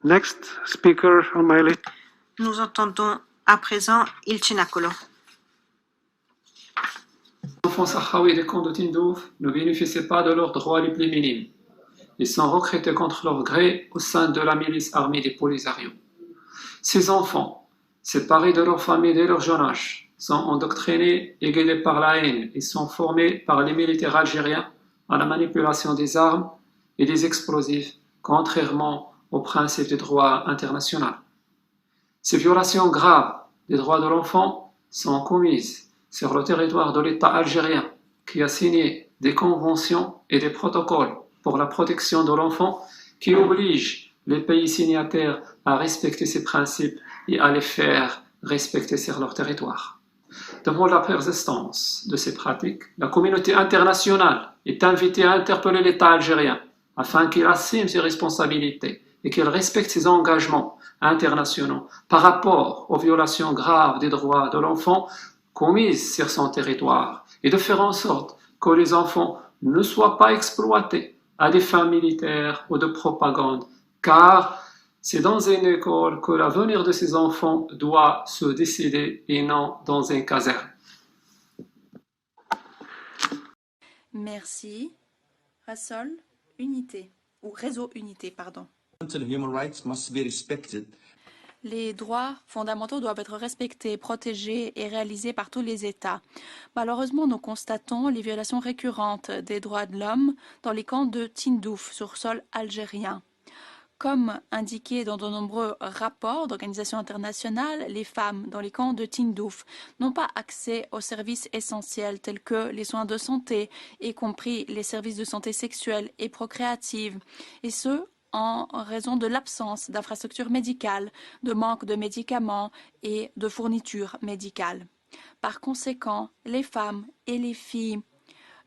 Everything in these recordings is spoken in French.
Next speaker on my list. Nous entendons à présent Ilchin Akolo. Les enfants sahraouis des camps de Tindouf ne bénéficient pas de leurs droits les plus minimes. Ils sont recrutés contre leur gré au sein de la milice armée des Polisario. Ces enfants, séparés de leur famille dès leur jeune âge, sont endoctrinés et guidés par la haine et sont formés par les militaires algériens à la manipulation des armes et des explosifs, contrairement aux principes du droit international. Ces violations graves des droits de l'enfant sont commises sur le territoire de l'État algérien, qui a signé des conventions et des protocoles pour la protection de l'enfant qui obligent les pays signataires à respecter ces principes et à les faire respecter sur leur territoire. Devant la persistance de ces pratiques, la communauté internationale est invitée à interpeller l'État algérien afin qu'il assume ses responsabilités et qu'il respecte ses engagements internationaux par rapport aux violations graves des droits de l'enfant commises sur son territoire et de faire en sorte que les enfants ne soient pas exploités à des fins militaires ou de propagande, car c'est dans une école que l'avenir de ces enfants doit se décider et non dans un caserne. Merci. Rassol, unité, ou réseau unité, pardon. Human rights must be respected. Les droits fondamentaux doivent être respectés, protégés et réalisés par tous les États. Malheureusement, nous constatons les violations récurrentes des droits de l'homme dans les camps de Tindouf sur sol algérien. Comme indiqué dans de nombreux rapports d'organisations internationales, les femmes dans les camps de Tindouf n'ont pas accès aux services essentiels tels que les soins de santé, y compris les services de santé sexuelle et procréative, et ce, en raison de l'absence d'infrastructures médicales, de manque de médicaments et de fournitures médicales. Par conséquent, les femmes et les filles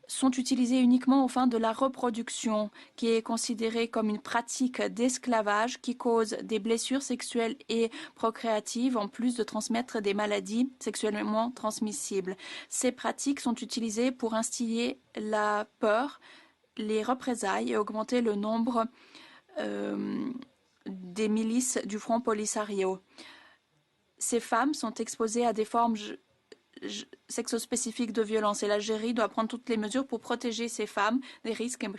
sont utilisées uniquement aux fins de la reproduction, qui est considérée comme une pratique d'esclavage qui cause des blessures sexuelles et procréatives, en plus de transmettre des maladies sexuellement transmissibles. Ces pratiques sont utilisées pour instiller la peur, les représailles et augmenter le nombre des milices du Front Polisario. Ces femmes sont exposées à des formes sexospécifiques de violence et l'Algérie doit prendre toutes les mesures pour protéger ces femmes des risques et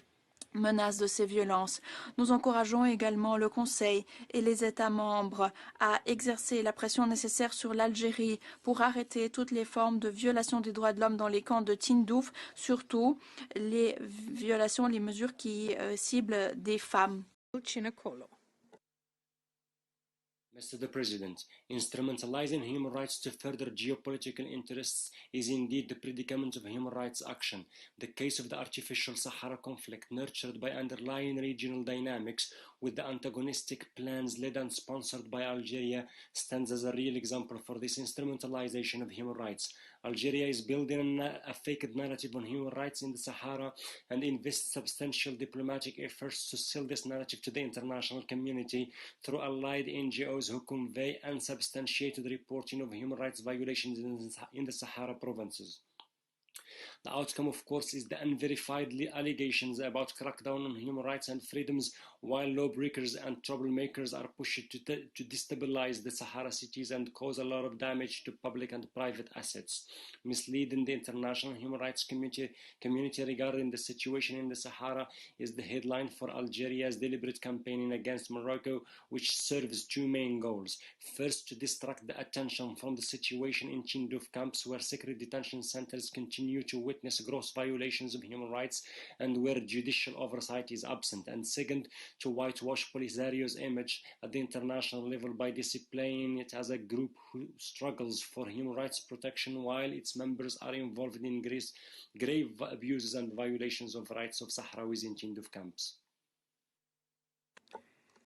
menaces de ces violences. Nous encourageons également le Conseil et les États membres à exercer la pression nécessaire sur l'Algérie pour arrêter toutes les formes de violation des droits de l'homme dans les camps de Tindouf, surtout les violations, les mesures qui ciblent des femmes. Mr. the President, instrumentalizing human rights to further geopolitical interests is indeed the predicament of human rights action. The case of the artificial Sahara conflict, nurtured by underlying regional dynamics with the antagonistic plans led and sponsored by Algeria, stands as a real example for this instrumentalization of human rights. Algeria is building a fake narrative on human rights in the Sahara and invests substantial diplomatic efforts to sell this narrative to the international community through allied NGOs who convey unsubstantiated reporting of human rights violations in the Sahara provinces. The outcome, of course, is the unverified allegations about crackdown on human rights and freedoms, while lawbreakers and troublemakers are pushed to destabilize the Sahara cities and cause a lot of damage to public and private assets, misleading the international human rights community regarding the situation in the Sahara is the headline for Algeria's deliberate campaigning against Morocco, which serves two main goals. First, to distract the attention from the situation in Tindouf camps, where secret detention centers continue to witness gross violations of human rights and where judicial oversight is absent, and second, to whitewash Polisario's image at the international level by displaying it as a group who struggles for human rights protection while its members are involved in grave abuses and violations of rights of Sahrawis in Tindouf camps.